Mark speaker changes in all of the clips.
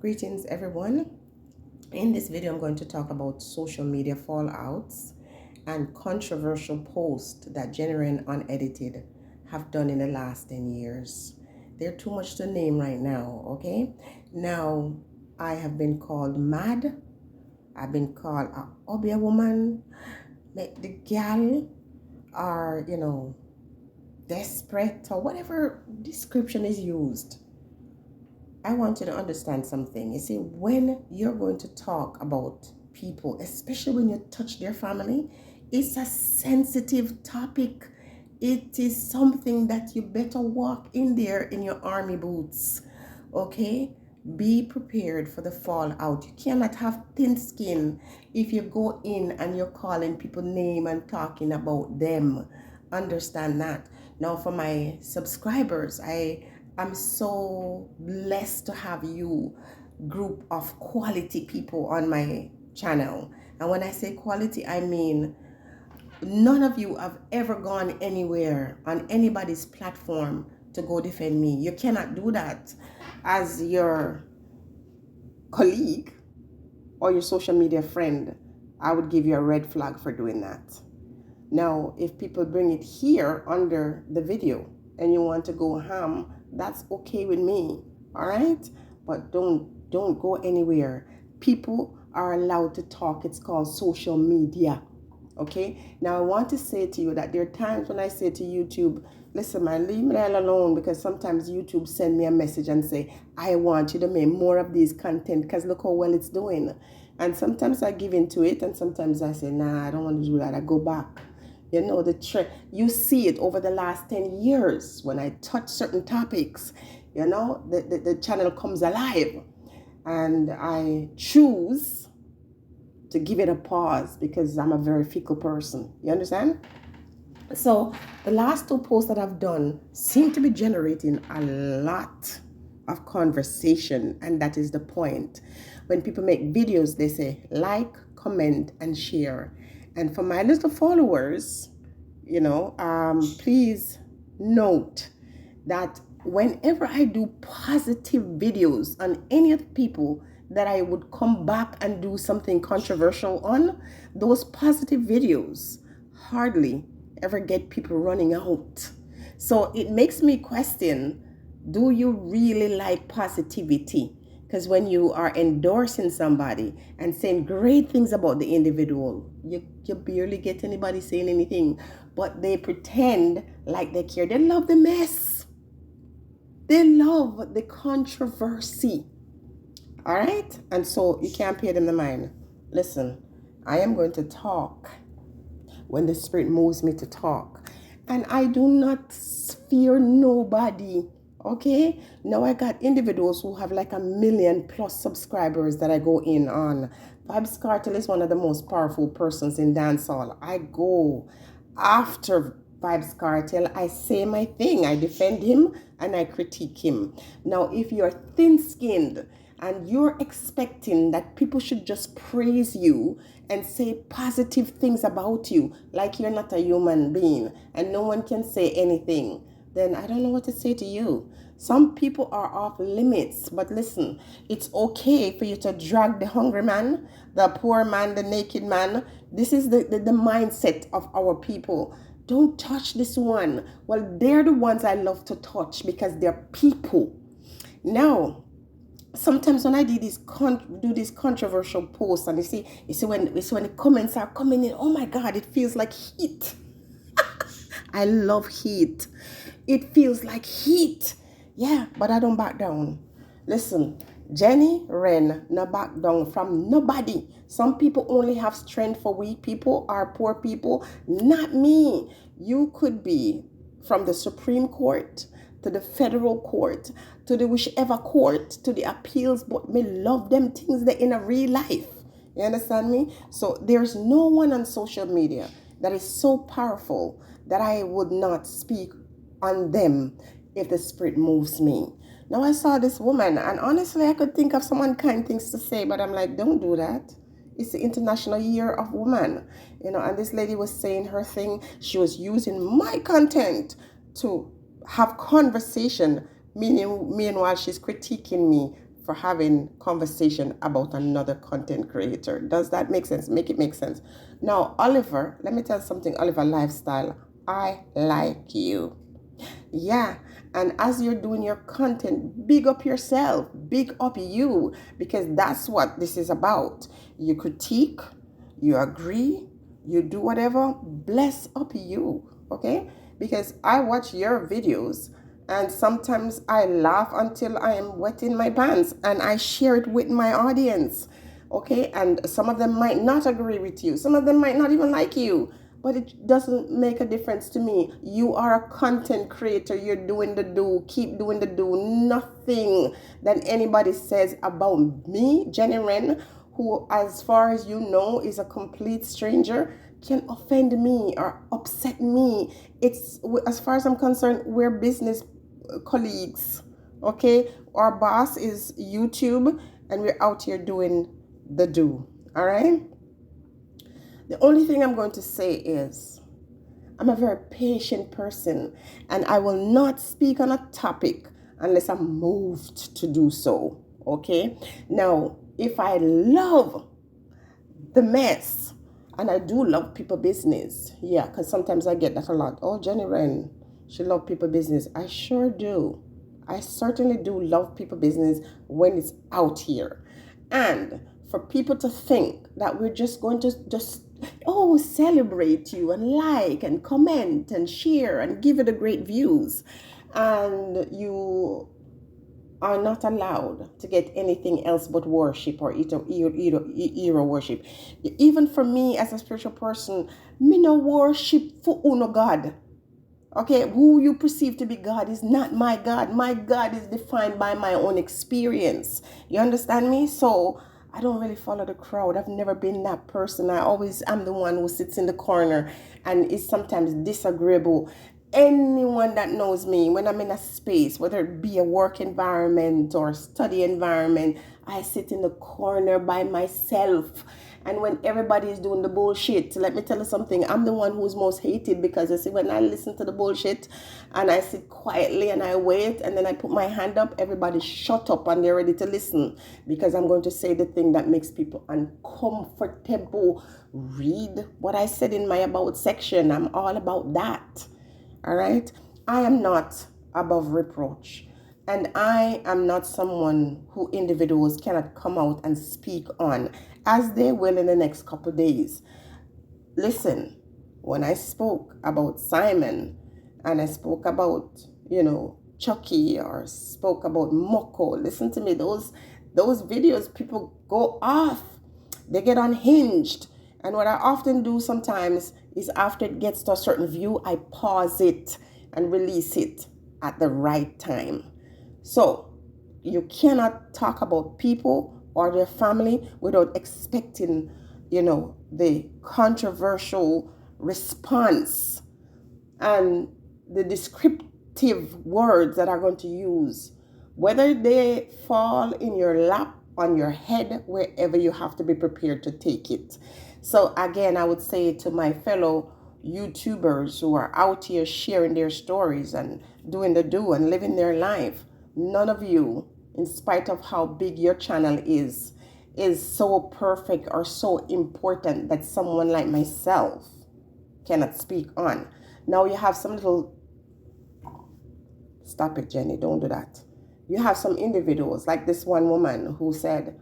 Speaker 1: Greetings everyone. In this video I'm going to talk about social media fallouts and controversial posts that Genuine Unedited have done in the last 10 years. They're too much to name right now, okay? Now, I have been called mad. I've been called a obia woman, make the gal, or desperate, or whatever description is used. I want you to understand something. You see, when you're going to talk about people, especially when you touch their family, it's a sensitive topic. It is something that you better walk in there in your army boots. Okay? Be prepared for the fallout. You cannot have thin skin if you go in and you're calling people name and talking about them. Understand that. Now, for my subscribers, I'm so blessed to have you group of quality people on my channel. And when I say quality, I mean none of you have ever gone anywhere on anybody's platform to go defend me. You cannot do that as your colleague or your social media friend. I would give you a red flag for doing that. Now, if people bring it here under the video and you want to go ham, that's okay with me, all right? But don't go anywhere. People are allowed to talk. It's called social media, okay? Now, I want to say to you that there are times when I say to YouTube, listen, man, leave me alone, because sometimes YouTube send me a message and say, I want you to make more of these content because look how well it's doing. And sometimes I give into it, and sometimes I say, nah, I don't want to do that. I go back. You know, the trend, you see it over the last 10 years. When I touch certain topics, you know, the channel comes alive. And I choose to give it a pause because I'm a very fickle person. You understand? So the last two posts that I've done seem to be generating a lot of conversation. And that is the point. When people make videos, they say like, comment, and share. And for my little followers, please note that whenever I do positive videos on any of the people that I would come back and do something controversial on, those positive videos hardly ever get people running out. So it makes me question, do you really like positivity? Because when you are endorsing somebody and saying great things about the individual, you barely get anybody saying anything. But they pretend like they care. They love the mess. They love the controversy. All right? And so you can't pay them the mind. Listen, I am going to talk when the Spirit moves me to talk. And I do not fear nobody. Okay, now I got individuals who have like 1 million+ subscribers that I go in on. Vybz Kartel is one of the most powerful persons in dancehall. I go after Vybz Kartel. I say my thing. I defend him and I critique him. Now, if you're thin-skinned and you're expecting that people should just praise you and say positive things about you, like you're not a human being and no one can say anything, then I don't know what to say to you. Some people are off limits, but listen, it's okay for you to drag the hungry man, the poor man, the naked man. This is the mindset of our people. Don't touch this one. Well, they're the ones I love to touch because they're people. Now, sometimes when I do these controversial posts, and you see when the comments are coming in, oh my God, it feels like heat. I love heat. It feels like heat. Yeah, but I don't back down. Listen, Jenny Wren no back down from nobody. Some people only have strength for weak people or poor people. Not me. You could be from the Supreme Court to the federal court to the whichever court to the appeals, but me love them things that in a real life. You understand me? So there's no one on social media that is so powerful that I would not speak on them if the Spirit moves me. Now I saw this woman, and honestly I could think of some unkind things to say, but I'm like, don't do that. It's the International Year of Women, and this lady was saying her thing. She was using my content to have conversation, meanwhile she's critiquing me for having conversation about another content creator. Does that make sense? Make it make sense. Now, Oliver, let me tell you something, Oliver Lifestyle. I like you. Yeah. And as you're doing your content, big up yourself, big up you, because that's what this is about. You critique, you agree, you do whatever, bless up you, okay? Because I watch your videos and sometimes I laugh until I am wetting my pants and I share it with my audience, okay? And some of them might not agree with you, some of them might not even like you, but it doesn't make a difference to me. You are a content creator. You're doing the do. Keep doing the do. Nothing that anybody says about me, Jenny Wren, who, as far as you know, is a complete stranger, can offend me or upset me. It's, as far as I'm concerned, we're business colleagues. Okay? Our boss is YouTube, and we're out here doing the do. All right? The only thing I'm going to say is I'm a very patient person and I will not speak on a topic unless I'm moved to do so. Okay? Now, if I love the mess, and I do love people business, yeah, because sometimes I get that a lot. Oh, Jenny Wren, she love people business. I sure do. I certainly do love people business when it's out here. And for people to think that we're just going to celebrate you and like and comment and share and give it a great views, and you are not allowed to get anything else but worship or hero worship. Even for me as a spiritual person, me no worship for uno God. Okay, who you perceive to be God is not my God. My God is defined by my own experience. You understand me? So I don't really follow the crowd. I've never been that person. I'm the one who sits in the corner and is sometimes disagreeable. Anyone that knows me, when I'm in a space, whether it be a work environment or study environment, I sit in the corner by myself. And when everybody is doing the bullshit, let me tell you something, I'm the one who's most hated, because I see, when I listen to the bullshit and I sit quietly and I wait and then I put my hand up, everybody shut up and they're ready to listen, because I'm going to say the thing that makes people uncomfortable. Read what I said in my about section. I'm all about that. All right? I am not above reproach. And I am not someone who individuals cannot come out and speak on, as they will in the next couple of days. Listen, when I spoke about Simon and I spoke about, Chucky, or spoke about Moko, listen to me, those videos, people go off. They get unhinged. And what I often do sometimes is, after it gets to a certain view, I pause it and release it at the right time. So you cannot talk about people or their family without expecting, the controversial response and the descriptive words that are going to use, whether they fall in your lap, on your head, wherever, you have to be prepared to take it. So again, I would say to my fellow YouTubers who are out here sharing their stories and doing the do and living their life, none of you, in spite of how big your channel is so perfect or so important that someone like myself cannot speak on. Now you have some little... Stop it, Jenny, don't do that. You have some individuals, like this one woman who said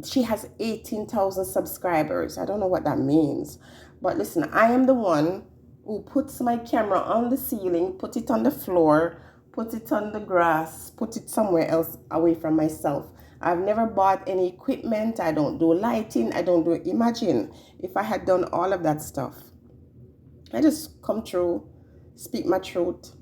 Speaker 1: she has 18,000 subscribers. I don't know what that means. But listen, I am the one who puts my camera on the ceiling, put it on the floor, put it on the grass, put it somewhere else away from myself. I've never bought any equipment. I don't do lighting. I don't do... Imagine if I had done all of that stuff. I just come through, speak my truth,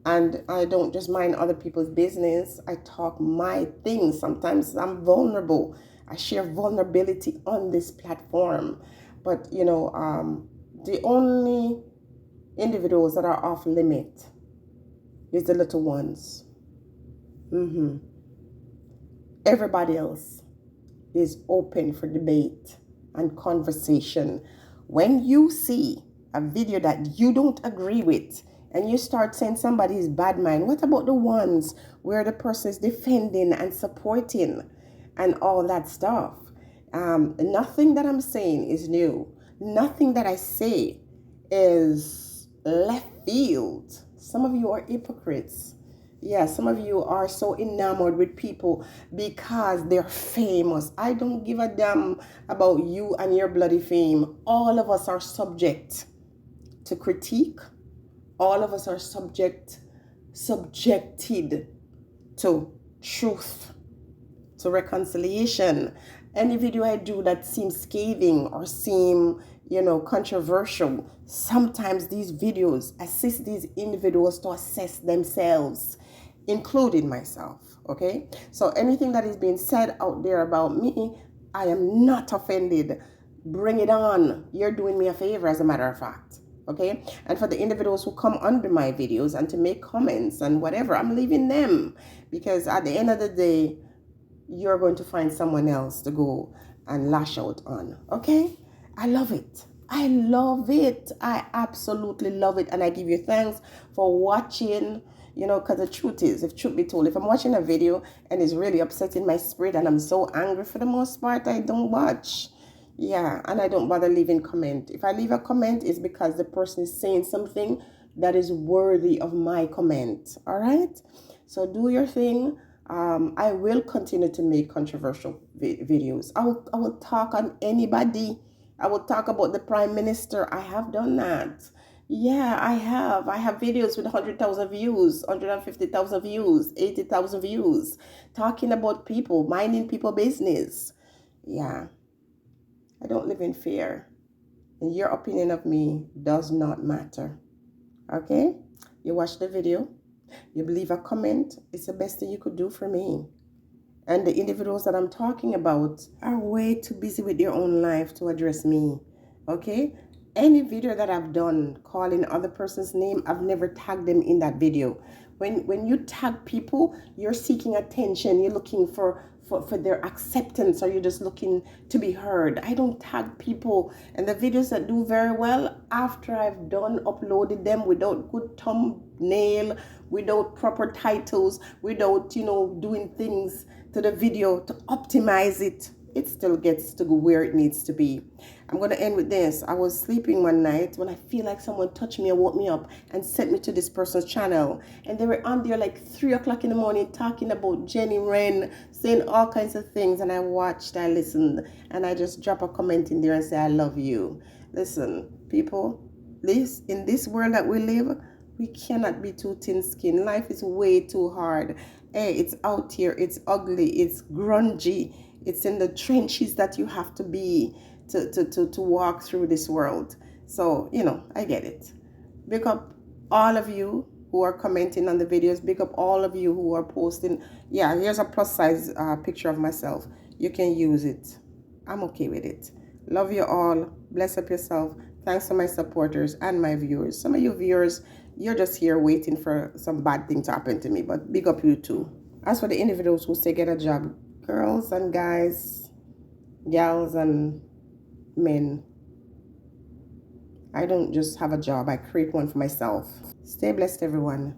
Speaker 1: and I don't just mind other people's business. I talk my things. Sometimes I'm vulnerable. I share vulnerability on this platform. But, the only individuals that are off limit is the little ones. Everybody else is open for debate and conversation. When you see a video that you don't agree with, and you start saying somebody's bad mind, what about the ones where the person is defending and supporting and all that stuff? Nothing that I'm saying is new. Nothing that I say is left field. Some of you are hypocrites. Yeah, some of you are so enamored with people because they're famous. I don't give a damn about you and your bloody fame. All of us are subject to critique. All of us are subjected to truth, to reconciliation. Any video I do that seems scathing or seem, controversial, sometimes these videos assist these individuals to assess themselves, including myself. Okay, so anything that is being said out there about me, I am not offended. Bring it on. You're doing me a favor, as a matter of fact. Okay, and for the individuals who come under my videos and to make comments and whatever, I'm leaving them, because at the end of the day, you're going to find someone else to go and lash out on. Okay, I love it. I love it. I absolutely love it. And I give you thanks for watching, because the truth is, if truth be told, if I'm watching a video and it's really upsetting my spirit and I'm so angry, for the most part, I don't watch. Yeah, and I don't bother leaving comment. If I leave a comment, it's because the person is saying something that is worthy of my comment. All right? So do your thing. I will continue to make controversial videos. I will talk on anybody. I will talk about the Prime Minister. I have done that. Yeah, I have. I have videos with 100,000 views, 150,000 views, 80,000 views, talking about people, minding people business. Yeah, I don't live in fear. And your opinion of me does not matter. Okay? You watch the video. You leave a comment. It's the best thing you could do for me. And the individuals that I'm talking about are way too busy with their own life to address me. Okay? Any video that I've done calling other person's name, I've never tagged them in that video. When you tag people, you're seeking attention. You're looking for their acceptance, or you're just looking to be heard. I don't tag people. And the videos that do very well, after I've done uploaded them without good thumbnail, without proper titles, without, doing things to the video to optimize it, it still gets to go where it needs to be. I'm going to end with this. I was sleeping one night when I feel like someone touched me and woke me up and sent me to this person's channel. And they were on there like 3 o'clock in the morning talking about Jenny Wren, saying all kinds of things. And I watched, I listened, and I just drop a comment in there and say, I love you. Listen, people, in this world that we live, we cannot be too thin-skinned. Life is way too hard. Hey, it's out here. It's ugly. It's grungy. It's in the trenches that you have to be to walk through this world. So, I get it. Big up all of you who are commenting on the videos. Big up all of you who are posting. Yeah, here's a plus size picture of myself. You can use it. I'm okay with it. Love you all. Bless up yourself. Thanks to my supporters and my viewers. Some of you viewers, you're just here waiting for some bad thing to happen to me, but big up you too. As for the individuals who say get a job, girls and guys, gals and men, I don't just have a job, I create one for myself. Stay blessed, everyone.